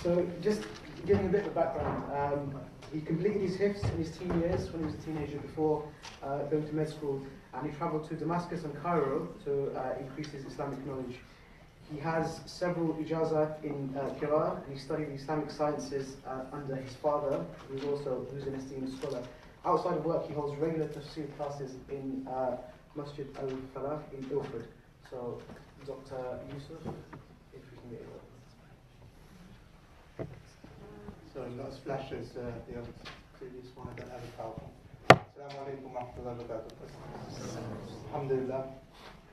So just giving a bit of background, he completed his hifz in his teen years when he was a teenager before going to med school, and he travelled to Damascus and Cairo to increase his Islamic knowledge. He has several ijazah in Qira'ah, and he studied Islamic sciences under his father, who's an esteemed scholar. Outside of work, he holds regular tafsir classes in Masjid al-Falah in Ilford. So, Dr. Yusuf, if we can get it. Sorry, not as flash as the other previous one. I don't have a PowerPoint. Assalamu alaikum wa rahmatullahi wa barakatuh. Alhamdulillah.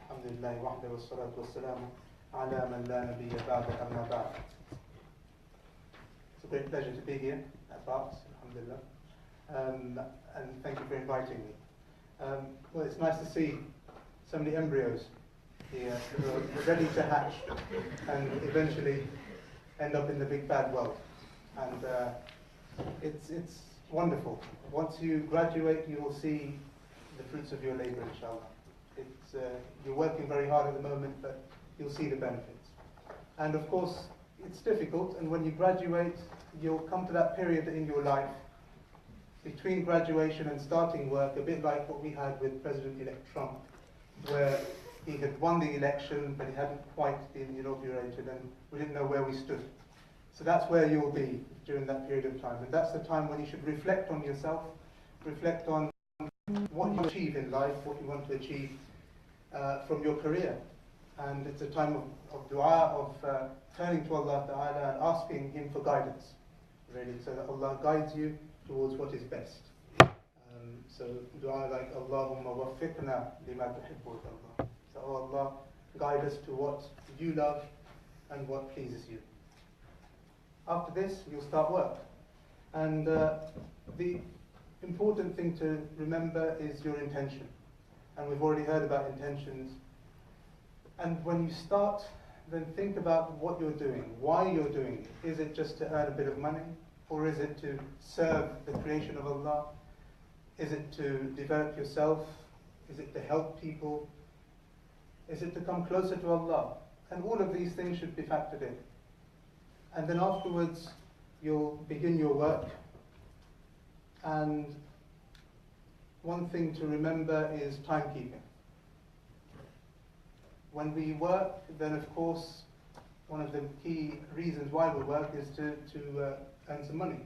Alhamdulillah wahda wa salatu wa salamu ala man la nabiyya ba'da amma ba'd. It's a great pleasure to be here at Barts, alhamdulillah. And thank you for inviting me. Well, it's nice to see so many embryos here who are ready to hatch and eventually end up in the big bad world. And it's wonderful. Once you graduate, you will see the fruits of your labor, inshallah. You're working very hard at the moment, but you'll see the benefits. And of course, it's difficult, and when you graduate, you'll come to that period in your life between graduation and starting work, a bit like what we had with President-elect Trump, where he had won the election, but he hadn't quite been inaugurated, and we didn't know where we stood. So that's where you'll be during that period of time. And that's the time when you should reflect on yourself, reflect on what you achieve in life, what you want to achieve from your career. And it's a time of dua, of turning to Allah Ta'ala and asking Him for guidance, really, so that Allah guides you towards what is best. So dua like, Allahumma waffiqna lima tuhibbu wa tarda. So Allah, guide us to what you love and what pleases you. After this, you'll start work. And the important thing to remember is your intention. And we've already heard about intentions. And when you start, then think about what you're doing, why you're doing it. Is it just to earn a bit of money? Or is it to serve the creation of Allah? Is it to develop yourself? Is it to help people? Is it to come closer to Allah? And all of these things should be factored in. And then afterwards, you'll begin your work. And one thing to remember is timekeeping. When we work, then of course, one of the key reasons why we work is to earn some money.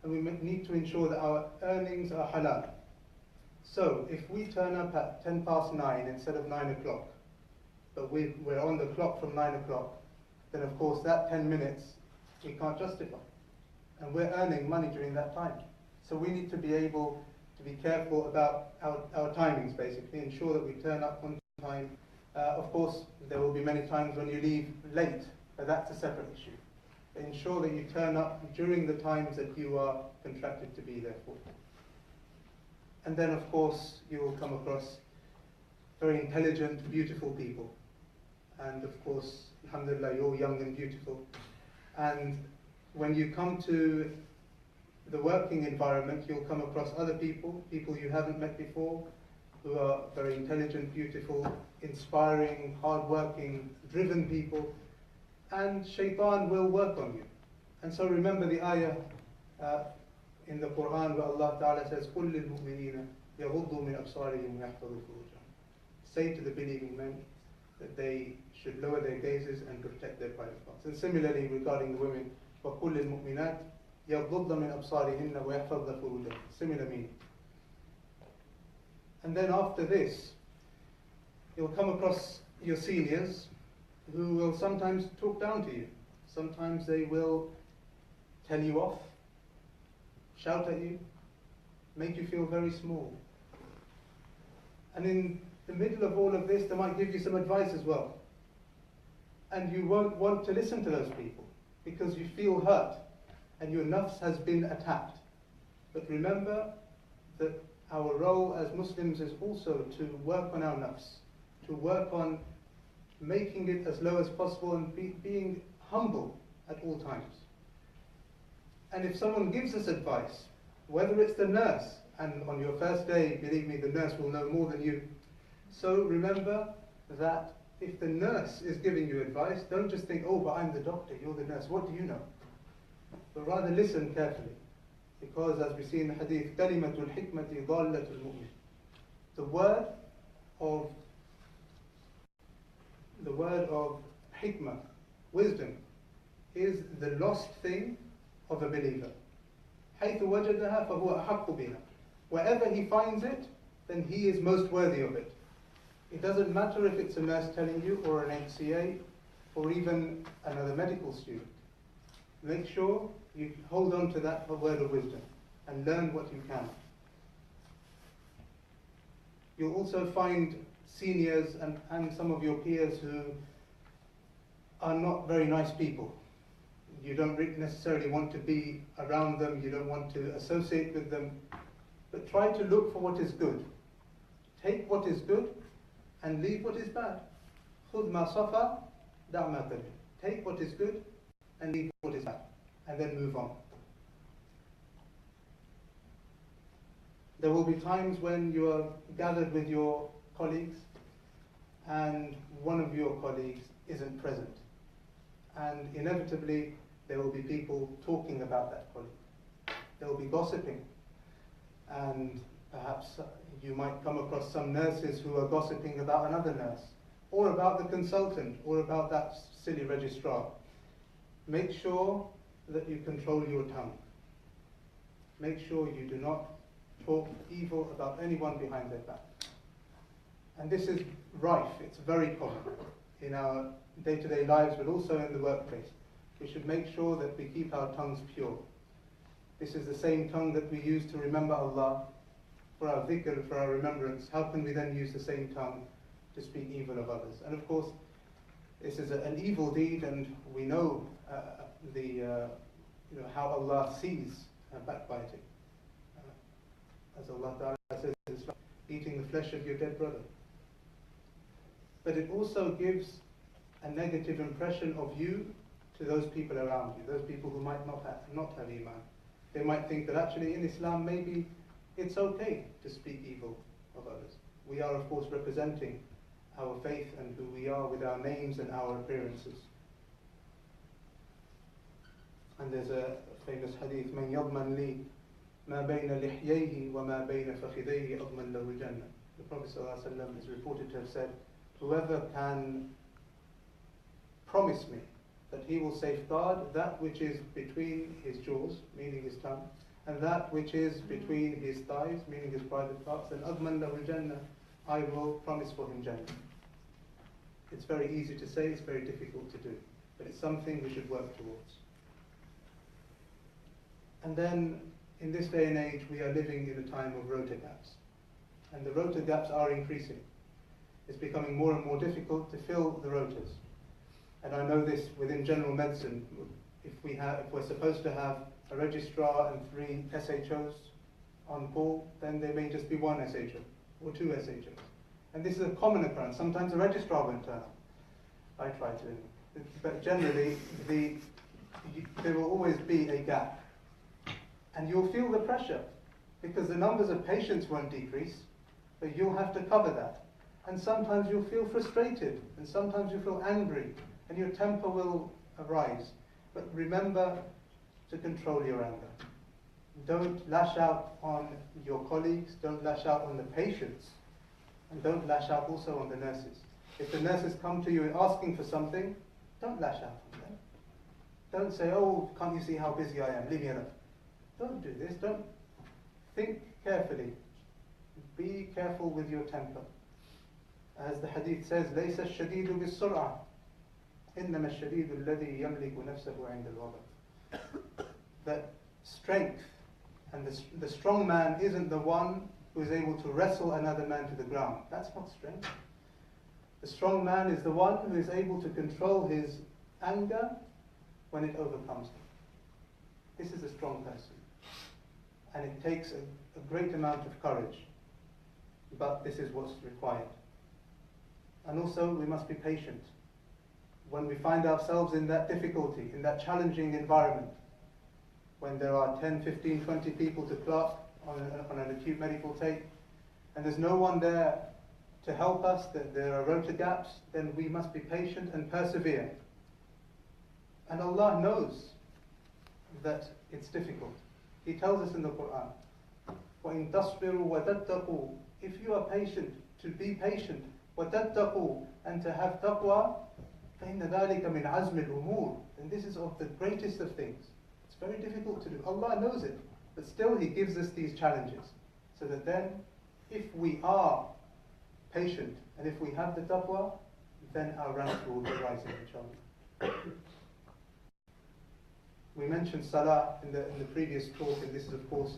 And we need to ensure that our earnings are halal. So if we turn up at 9:10 instead of 9 o'clock, but we're on the clock from 9 o'clock, then of course that 10 minutes we can't justify. And we're earning money during that time. So we need to be able to be careful about our timings, basically, ensure that we turn up on time. Of course, there will be many times when you leave late, but that's a separate issue. But ensure that you turn up during the times that you are contracted to be there for. And then, of course, you will come across very intelligent, beautiful people. And of course, alhamdulillah, you're young and beautiful. And when you come to the working environment, you'll come across other people you haven't met before, who are very intelligent, beautiful, inspiring, hardworking, driven people. And shaitan will work on you. And so remember the ayah in the Quran where Allah Ta'ala says, قُلْ لِلْمُؤْمِنِينَ يَغُضُّوا مِنْ أَبْصَارِهِمْ وَيَحْفَظُوا فُرُوجَهُم. Say to the believing men that they should lower their gazes and protect their private parts. And similarly regarding the women, وَقُلْ لِلْمُؤْمِنَاتِ يَغُضَّضْنَ مِنْ أَبْصَارِهِنَّ وَيَحْفَظْنَ فُرُوجَهُم. Similar meaning. And then after this, you'll come across your seniors who will sometimes talk down to you. Sometimes they will tell you off, shout at you, make you feel very small. And in the middle of all of this, they might give you some advice as well. And you won't want to listen to those people because you feel hurt and your nafs has been attacked. But remember that our role as Muslims is also to work on our nafs, to work on making it as low as possible and being humble at all times. And if someone gives us advice, whether it's the nurse, and on your first day, believe me, the nurse will know more than you. So remember that if the nurse is giving you advice, don't just think, oh, but I'm the doctor, you're the nurse, what do you know? but rather listen carefully. Because as we see in the hadith, كَلِمَةُ الْحِكْمَةِ ضَالَّةُ الْمُؤْمِنِ. The word of hikmah, wisdom, is the lost thing of a believer. حَيْثُ وَجَدَهَا فَهُوَ أَحَقُّ بِهَا. Wherever he finds it, then he is most worthy of it. It doesn't matter if it's a nurse telling you, or an HCA, or even another medical student. Make sure you hold on to that word of wisdom and learn what you can. You'll also find seniors and some of your peers who are not very nice people. You don't necessarily want to be around them, you don't want to associate with them, but try to look for what is good. Take what is good and leave what is bad. خُذْ مَا صَفَى دَعْ مَا كَرِهَ. Take what is good and leave what is bad, and then move on. There will be times when you are gathered with your colleagues and one of your colleagues isn't present. And inevitably, there will be people talking about that colleague. There will be gossiping. And perhaps you might come across some nurses who are gossiping about another nurse, or about the consultant, or about that silly registrar. Make sure that you control your tongue. Make sure you do not talk evil about anyone behind their back. And this is rife, it's very common in our day-to-day lives, but also in the workplace. We should make sure that we keep our tongues pure. This is the same tongue that we use to remember Allah, for our dhikr, for our remembrance. How can we then use the same tongue to speak evil of others? And of course, this is an evil deed, and we know how Allah sees backbiting. As Allah Ta'ala says, it's like eating the flesh of your dead brother. But it also gives a negative impression of you to those people around you, those people who might not have Iman. They might think that actually in Islam maybe it's okay to speak evil of others. We are of course representing our faith and who we are with our names and our appearances. And there's a famous hadith, مَنْ يَضْمَنْ لِي مَا بَيْنَ لِحْيَيْهِ وَمَا بَيْنَ فَخِذَيْهِ أَضْمَنْ لَهُ الْجَنَّةِ. The Prophet ﷺ is reported to have said, whoever can promise me that he will safeguard that which is between his jaws, meaning his tongue, and that which is between his thighs, meaning his private parts, then أَضْمَنْ لَهُ الْجَنَّةِ, I will promise for him Jannah. It's very easy to say, it's very difficult to do, but it's something we should work towards. And then, in this day and age, we are living in a time of rota gaps. And the rota gaps are increasing. It's becoming more and more difficult to fill the rotas. And I know this within general medicine. If we're supposed to have a registrar and 3 SHOs on call, then there may just be 1 SHO or 2 SHOs. And this is a common occurrence. Sometimes the registrar won't turn up. I try to. But generally, there will always be a gap. And you'll feel the pressure, because the numbers of patients won't decrease, but you'll have to cover that. And sometimes you'll feel frustrated, and sometimes you'll feel angry, and your temper will arise. But remember to control your anger. Don't lash out on your colleagues, don't lash out on the patients, and don't lash out also on the nurses. If the nurses come to you asking for something, don't lash out on them. Don't say, oh, can't you see how busy I am? Leave me alone. Don't do this. Don't. Think carefully. Be careful with your temper. As the hadith says, لَيْسَ الشَّدِيدُ بِالسُّرْعَةِ إِنَّمَا الشَّدِيدُ الَّذِي يَمْلِكُ نَفْسَهُ عِنْدَ الْغَضَبِ. That strength and the strong man isn't the one who is able to wrestle another man to the ground. That's not strength. The strong man is the one who is able to control his anger when it overcomes him. This is a strong person. And it takes a great amount of courage. But this is what's required. And also, we must be patient. When we find ourselves in that difficulty, in that challenging environment, when there are 10, 15, 20 people to clerk on an acute medical take, and there's no one there to help us, that there are rota gaps, then we must be patient and persevere. And Allah knows. that it's difficult. He tells us in the Quran, وَإِن تَصْبِرُوا وَتَتَّقُوا, if you are patient, to be patient, وَتَتَّقُوا, and to have taqwa, فَإِنَّ ذَلِكَ مِنْ عَزْمِ الْأُمُورِ, and this is of the greatest of things. It's very difficult to do. Allah knows it, but still He gives us these challenges, so that then, if we are patient, and if we have the taqwa, then our ranks will be rising, inshallah. We mentioned salah in the previous talk, and this is of course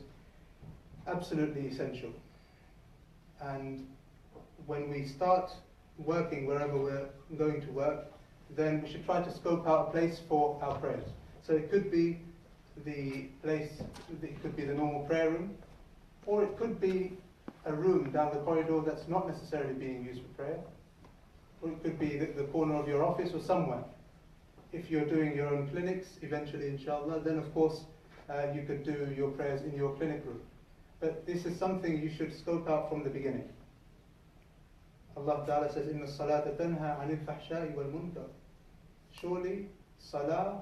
absolutely essential. And when we start working wherever we're going to work, then we should try to scope out a place for our prayers. So it could be the place, it could be the normal prayer room, or it could be a room down the corridor that's not necessarily being used for prayer, or it could be the corner of your office or somewhere. If you're doing your own clinics, eventually inshallah, then of course you could do your prayers in your clinic room. But this is something you should scope out from the beginning. Allah Ta'ala says, إِنَّ الصَّلَاةَ تَنْهَى عَنِ الْفَحْشَاءِ وَالْمُنْكَرِ. Surely salah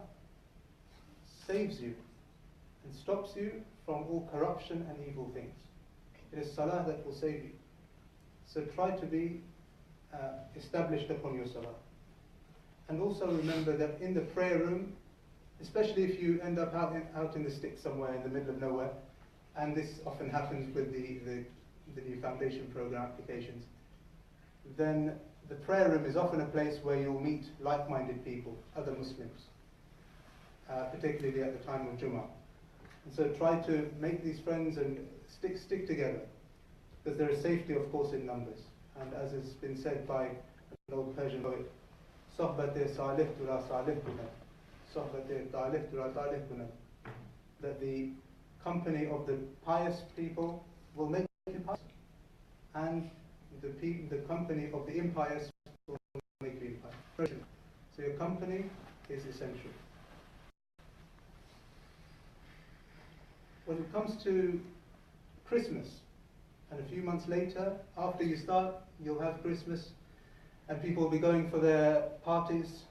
saves you and stops you from all corruption and evil things. It is salah that will save you. So try to be established upon your salah. And also remember that in the prayer room, especially if you end up out in the sticks somewhere in the middle of nowhere, and this often happens with the new foundation program applications, then the prayer room is often a place where you'll meet like-minded people, other Muslims, particularly at the time of Jummah. And so try to make these friends and stick together, because there is safety, of course, in numbers. And as has been said by an old Persian poet, صحبة صالح ترى صالح بنا صحبة طالح ترى طالح بنا, that the company of the pious people will make you pious, and the company of the impious will make you impious. So your company is essential. When it comes to Christmas, and a few months later, after you start, you'll have Christmas, and people will be going for their parties.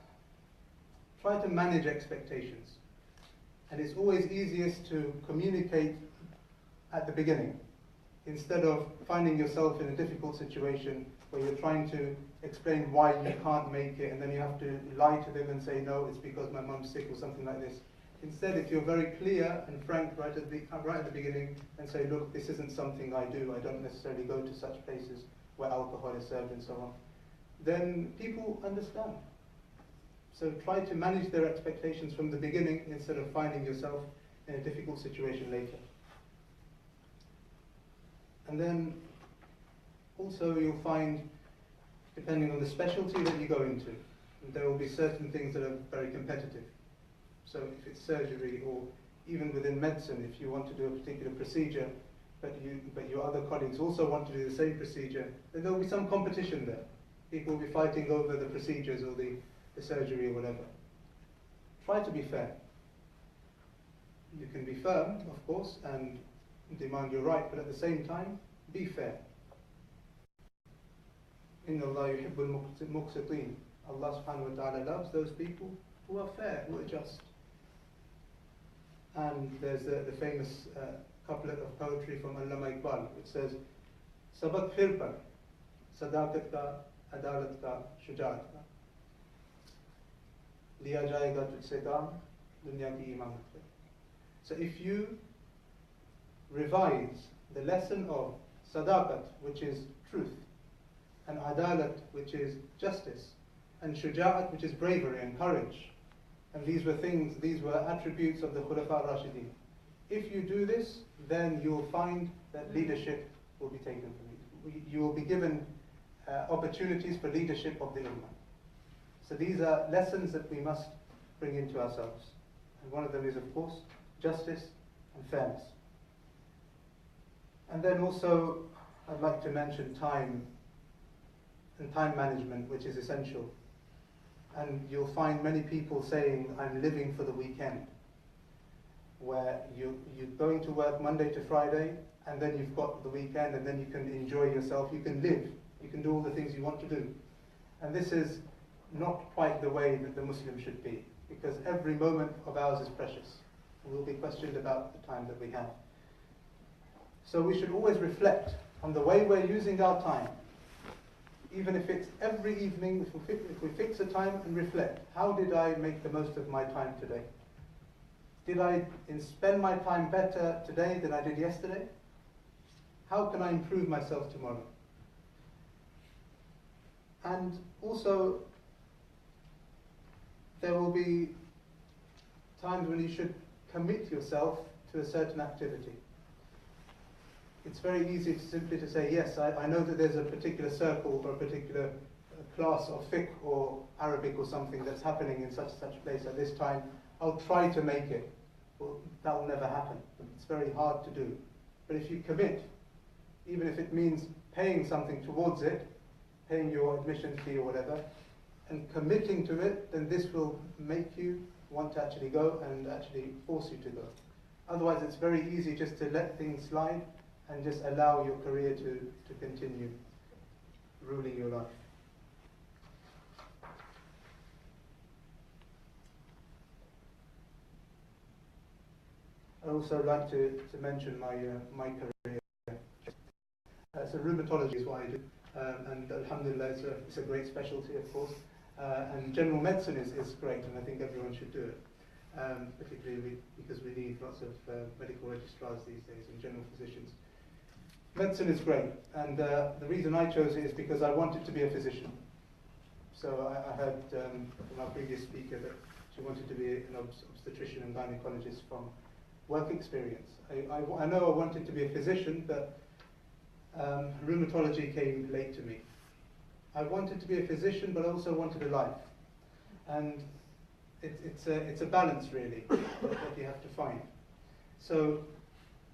Try to manage expectations. And it's always easiest to communicate at the beginning, instead of finding yourself in a difficult situation where you're trying to explain why you can't make it, and then you have to lie to them and say, no, it's because my mum's sick or something like this. Instead, if you're very clear and frank right at the beginning and say, look, this isn't something I do, I don't necessarily go to such places where alcohol is served and so on, then people understand. So try to manage their expectations from the beginning instead of finding yourself in a difficult situation later. And then also you'll find, depending on the specialty that you go into, there will be certain things that are very competitive. So if it's surgery, or even within medicine, if you want to do a particular procedure, but your other colleagues also want to do the same procedure, then there will be some competition there. People will be fighting over the procedures or the surgery or whatever. Try to be fair. You can be firm, of course, and demand your right, but at the same time, be fair. Inna Allah yuhibbul muqsitin. Allah subhanahu wa ta'ala loves those people who are fair, who are just. And there's the famous couplet of poetry from Allama Iqbal, which says, Sabak fir par, sadaqat ka, adalat ka, shujaat ka. Liya jayega tujhse kam, dunya ki imamat ka. So if you revise the lesson of sadaqat, which is truth, and adalat, which is justice, and shuja'at, which is bravery and courage, and these were attributes of the Khulafa Rashidin. If you do this, then you will find that leadership will be taken from you. You will be given opportunities for leadership of the Ummah. So these are lessons that we must bring into ourselves. And one of them is, of course, justice and fairness. And then also, I'd like to mention time and time management, which is essential. And you'll find many people saying, I'm living for the weekend, where you're going to work Monday to Friday, and then you've got the weekend, and then you can enjoy yourself, you can live, you can do all the things you want to do. And this is not quite the way that the Muslim should be, because every moment of ours is precious. We'll be questioned about the time that we have. So we should always reflect on the way we're using our time. Even if it's every evening, if we fix a time and reflect, how did I make the most of my time today? Did I spend my time better today than I did yesterday? How can I improve myself tomorrow? And also, there will be times when you should commit yourself to a certain activity. It's very easy to simply to say, yes, I know that there's a particular circle or a particular class of fiqh or Arabic or something that's happening in such and such a place at this time. I'll try to make it. Well, that will never happen. It's very hard to do. But if you commit, even if it means paying something towards it, paying your admission fee or whatever, and committing to it, then this will make you want to actually go and actually force you to go. Otherwise, it's very easy just to let things slide and just allow your career to continue ruling your life. I'd also like to mention my career. So rheumatology is what I do, and alhamdulillah it's a great specialty, of course. And general medicine is great, and I think everyone should do it, particularly because we need lots of medical registrars these days and general physicians. Medicine is great, and the reason I chose it is because I wanted to be a physician. So I heard from our previous speaker that she wanted to be an obstetrician and gynecologist from work experience. I know I wanted to be a physician, but rheumatology came late to me. I wanted to be a physician, but I also wanted a life. And it's a balance, really, that you have to find. So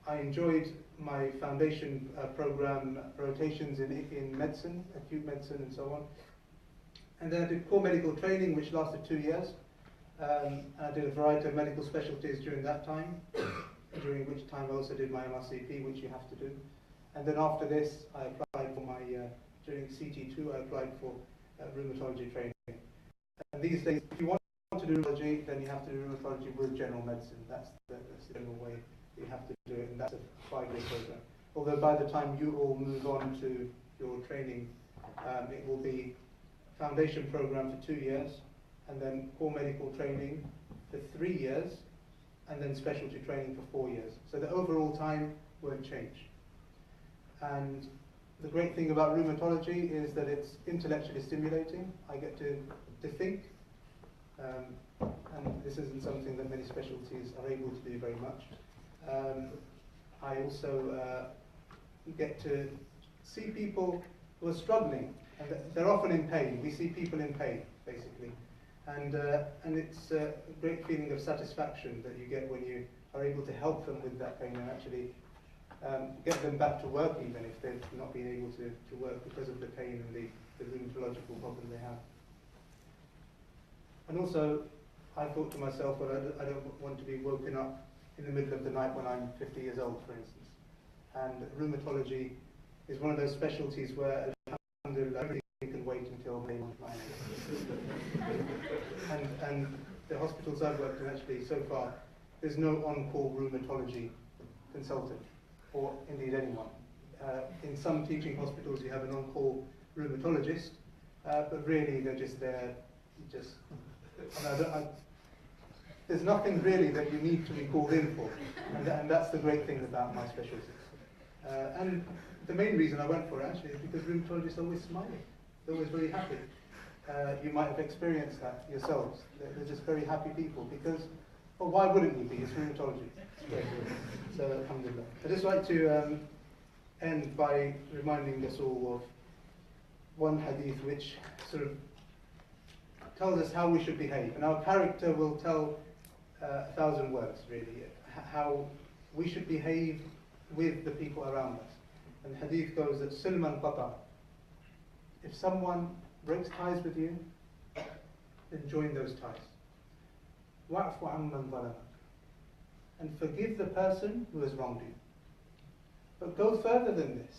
I enjoyed my foundation program rotations in medicine, acute medicine and so on. And then I did core medical training, which lasted 2 years. I did a variety of medical specialties during that time, during which time I also did my MRCP, which you have to do. And then after this, I applied for my, during CT2, I applied for rheumatology training. And these days, if you want to do rheumatology, then you have to do rheumatology with general medicine. That's the general way you have to do it, and that's a 5-year program. Although by the time you all move on to your training, it will be foundation program for 2 years, and then core medical training for 3 years, and then specialty training for 4 years. So the overall time won't change. And the great thing about rheumatology is that it's intellectually stimulating. I get to think, and this isn't something that many specialties are able to do very much. I also get to see people who are struggling, and they're often in pain. We see people in pain, basically. And it's a great feeling of satisfaction that you get when you are able to help them with that pain and actually get them back to work, even if they've not been able to work because of the pain and the rheumatological problem they have. And also, I thought to myself, well, I don't want to be woken up in the middle of the night when I'm 50 years old, for instance. And rheumatology is one of those specialties where, alhamdulillah, everything can wait until May 9. And the hospitals I've worked in, actually, so far, there's no on-call rheumatology consultant, or indeed anyone. In some teaching hospitals, you have an on-call rheumatologist, but really they're just there, there's nothing really that you need to be called in for, and that's the great thing about my specialty. And the main reason I went for it actually is because rheumatologists are always smiling, they're always very happy. You might have experienced that yourselves. They're just very happy people because, well, why wouldn't you be? It's rheumatology. It's great. So, alhamdulillah. I'd just like to end by reminding us all of one hadith which sort of tells us how we should behave. And our character will tell 1,000 words, really, how we should behave with the people around us. And the hadith goes that Silman Qata, if someone breaks ties with you, then join those ties. Wa'fu amman zalamak, and forgive the person who has wronged you. But go further than this,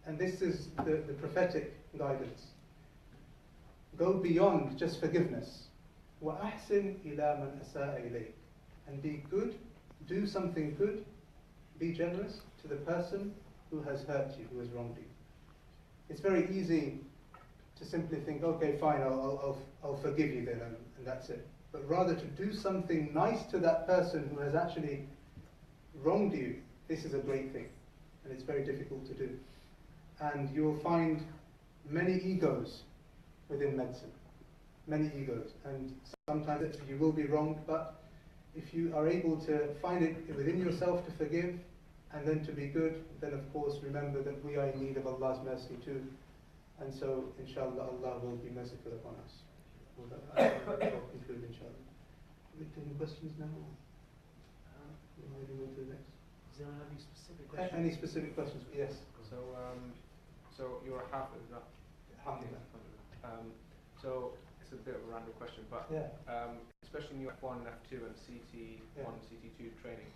and this is the prophetic guidance. Go beyond just forgiveness. وَأَحْسِنْ إِلَى مَنْ أَسَاءَ إِلَيْكَ, and be good do something good, be generous to the person who has hurt you, who has wronged you. It's very easy to simply think, okay, fine, I'll forgive you then, and that's it. But rather to do something nice to that person who has actually wronged you, this is a great thing, and it's very difficult to do. And you'll find many egos within medicine, many egos, and sometimes you will be wronged, but if you are able to find it within yourself to forgive and then to be good, then of course remember that we are in need of Allah's mercy too, and so inshallah Allah will be merciful upon us. We'll conclude inshallah. Are we taking questions now? Maybe we'll do next. Is there any specific questions? Any specific questions? Yes. So you're a Hafiz, not? Alhamdulillah. So it's a bit of a random question, but Yeah. especially in your F1 and F2 and CT1, CT2 training,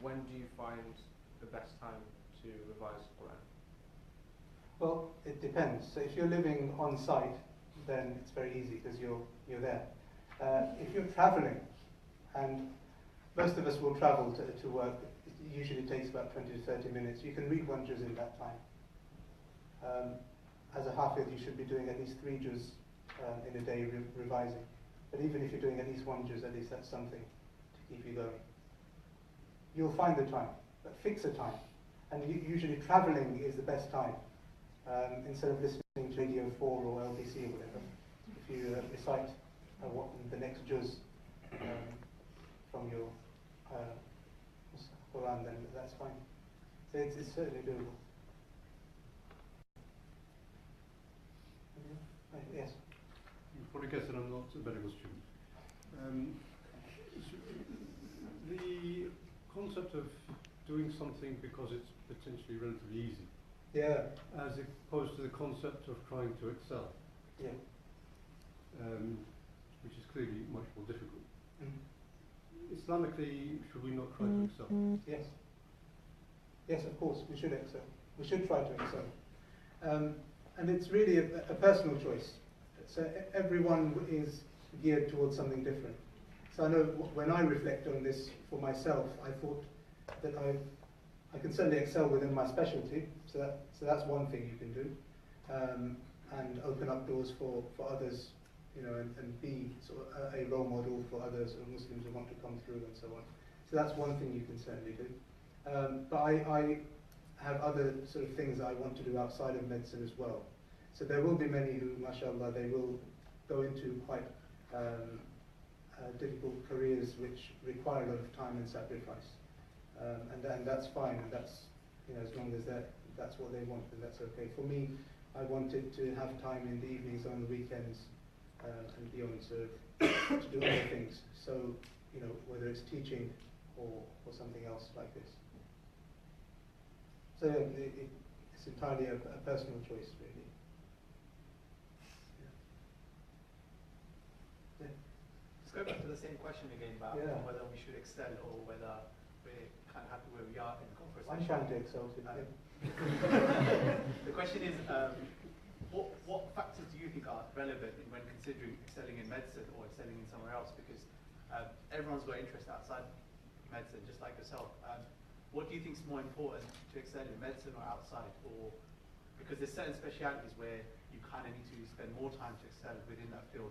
when do you find the best time to revise Quran? Well, it depends. So if you're living on site, then it's very easy because you're there. If you're traveling, and most of us will travel to work, it usually takes about 20 to 30 minutes. You can read one juz in that time. As a Hafiz, you should be doing at least 3 juz in a day revising. But even if you're doing at least 1 juz, at least that's something to keep you going. You'll find the time, but fix a time. And usually traveling is the best time. Instead of listening to Radio 4 or LBC or whatever. If you recite what the next juz from your Quran, then that's fine. So it's certainly doable. Yes? You probably guess that I'm not a medical student. The concept of doing something because it's potentially relatively easy, Yeah. as opposed to the concept of trying to excel, Yeah. which is clearly much more difficult. Mm. Islamically, should we not try to excel? Yes. Yes, of course, we should excel. We should try to excel. And it's really a personal choice. So everyone is geared towards something different. So I know when I reflect on this for myself, I thought that I can certainly excel within my specialty. So that's one thing you can do, and open up doors for others, and be sort of a role model for others or Muslims who want to come through and so on. So that's one thing you can certainly do. But I have other sort of things I want to do outside of medicine as well. So there will be many who, mashallah, they will go into quite difficult careers which require a lot of time and sacrifice. And that's fine, and that's, as long as that's what they want, then that's okay. For me, I wanted to have time in the evenings, on the weekends, and beyond, so to do other things. So, whether it's teaching or something else like this. So it's entirely a personal choice, really. Yeah. Let's go back to the same question again about whether we should excel or whether we're kind of happy where we are in the conversation. I'm trying to excel too. The question is, what factors do you think are relevant when considering excelling in medicine or excelling in somewhere else? Because everyone's got interest outside medicine, just like yourself. What do you think is more important to excel in medicine or outside? Or because there's certain specialities where you kind of need to spend more time to excel within that field,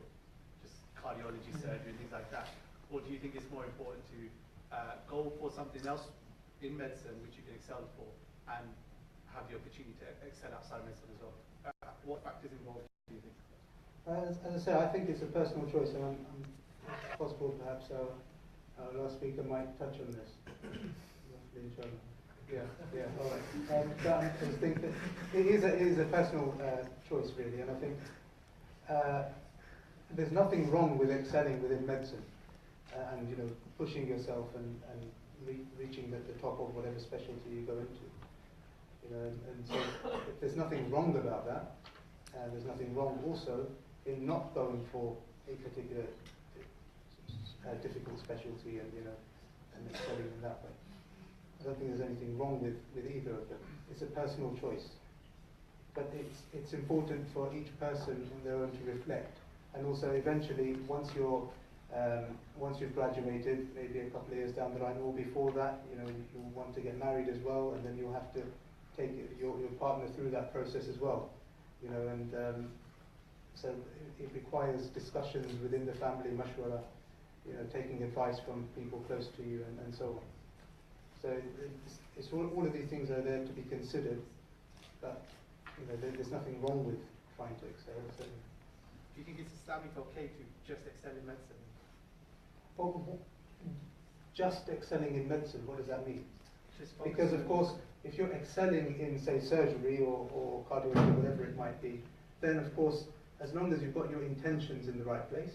just cardiology, surgery, and things like that. Or do you think it's more important to go for something else in medicine which you can excel for and have the opportunity to excel outside medicine as well? What factors involved do you think? As I say, I think it's a personal choice, and it's possible perhaps our last speaker might touch on this. Yeah, all right. But I just think that it is a personal choice, really, and I think there's nothing wrong with excelling within medicine and pushing yourself and reaching the top of whatever specialty you go into. And so if there's nothing wrong about that. There's nothing wrong also in not going for a particular difficult specialty and excelling in that way. I don't think there's anything wrong with either of them. It's a personal choice. But it's important for each person on their own to reflect. And also eventually, once you're Once you've graduated, maybe a couple of years down the line, or before that, you'll want to get married as well, and then you'll have to take your partner through that process as well. So it requires discussions within the family, mashwara, taking advice from people close to you, and so on. So it's all of these things are there to be considered, but there's nothing wrong with trying to excel. So. Do you think it's Islamic okay to just excel in medicine? Well, just excelling in medicine, what does that mean? Just Because of course, if you're excelling in, say, surgery or cardiology, whatever it might be, then of course, as long as you've got your intentions in the right place,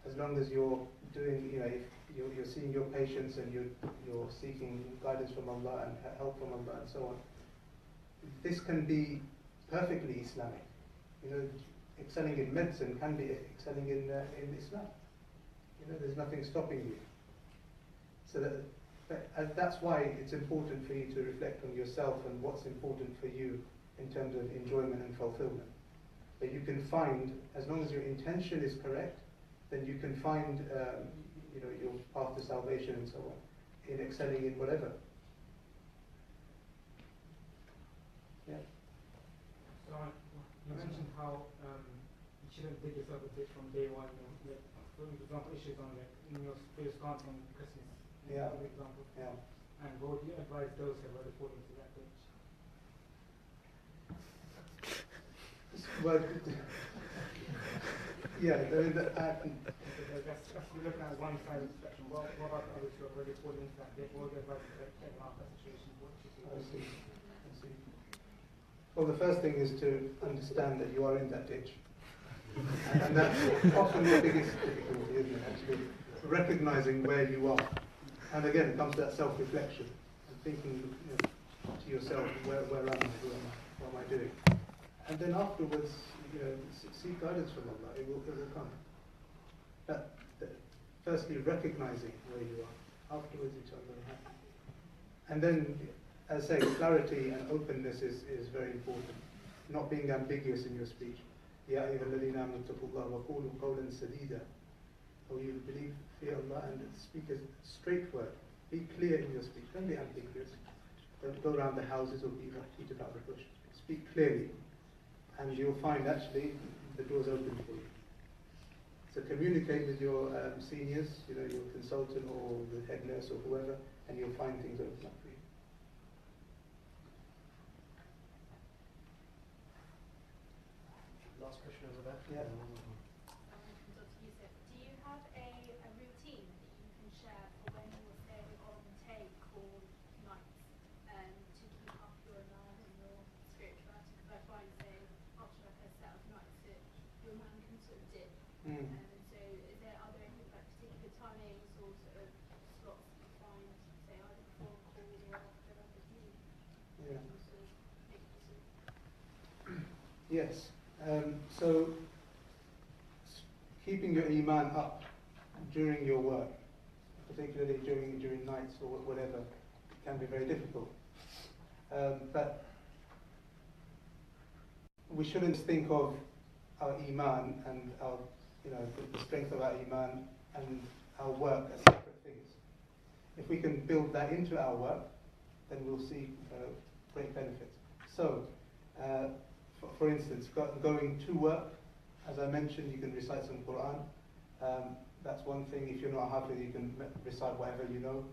as long as you're doing, if you're seeing your patients and you're seeking guidance from Allah and help from Allah and so on, this can be perfectly Islamic. Excelling in medicine can be excelling in Islam. There's nothing stopping you. So that's why it's important for you to reflect on yourself and what's important for you in terms of enjoyment and fulfillment. That you can find, as long as your intention is correct, then you can find your path to salvation and so on in excelling in whatever. Yeah. So you mentioned how you shouldn't dig yourself a ditch from day one. For example, issues on in your first glance on Christmas. Yeah. For example. Yeah. And what would you advise those who are falling into that ditch? Well, yeah, That's we're looking at one side of the spectrum. What about others who are already falling into that ditch? What would you advise to get out of that situation? What should you do? I see. Well, the first thing is to understand that you are in that ditch. And that's often the biggest difficulty, isn't it, actually? Recognizing where you are. And again, it comes to that self-reflection and thinking to yourself, where am I? What am I doing? And then afterwards, seek guidance from Allah. It will come. But firstly, recognizing where you are. Afterwards, inshallah, will happen. And then, as I say, clarity and openness is very important. Not being ambiguous in your speech. Ya ayyuhalladhina amanu taqullaha wa qulu qawlan sadida. Oh, you believe, fear Allah, and speak a straight word. Be clear in your speech. Don't be ambiguous. Don't go around the houses or beat about the bush. Speak clearly, and you'll find actually the door's open for you. So communicate with your seniors, your consultant or the head nurse or whoever, and you'll find things open up for you. Last question over there. Yeah. Dr. Yusuf, do you have a routine that you can share for when you're staying on take or nights to keep up your iman and your spirituality? Because I find, say, after like a set of nights that your man can sort of dip. So are there any like particular timings or sort of slots that you find, say, either before a call or after like a meeting? Yeah. Sort of make use of? Yes. So keeping your iman up during your work, particularly during nights or whatever, can be very difficult. But we shouldn't think of our iman and our, the strength of our iman and our work as separate things. If we can build that into our work, then we'll see great benefits. So, for instance, going to work, as I mentioned, you can recite some Quran. That's one thing. If you're not happy, you can recite whatever you know,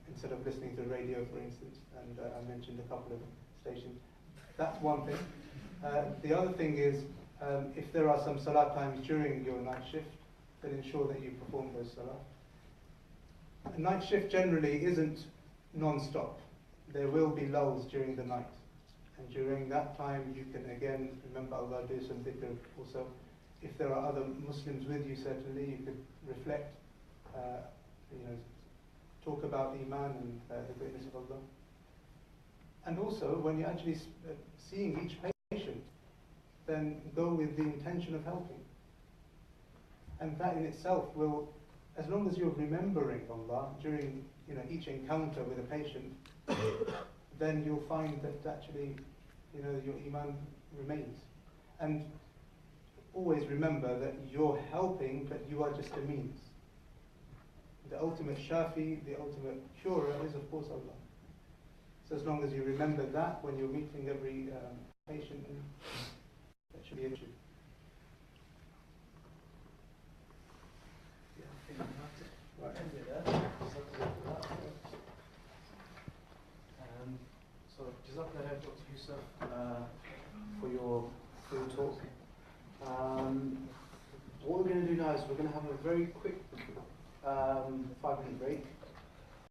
instead of listening to the radio, for instance. And I mentioned a couple of stations. That's one thing. The other thing is, if there are some salat times during your night shift, then ensure that you perform those salat. A night shift generally isn't non-stop. There will be lulls during the night. And during that time, you can again remember Allah, do some dhikr also. If there are other Muslims with you, certainly you could reflect, talk about Iman and the greatness of Allah. And also, when you're actually seeing each patient, then go with the intention of helping. And that in itself will, as long as you're remembering Allah during each encounter with a patient, then you'll find that actually, your iman remains. And always remember that you're helping, but you are just a means. the ultimate shafi, the ultimate curer is of course Allah. So as long as you remember that when you're meeting every patient, that should be an issue. Yeah, I think that's it. Right. End it there. So, Jazakallah Dr. Yusuf, for your talk. What we're going to do now is we're going to have a very quick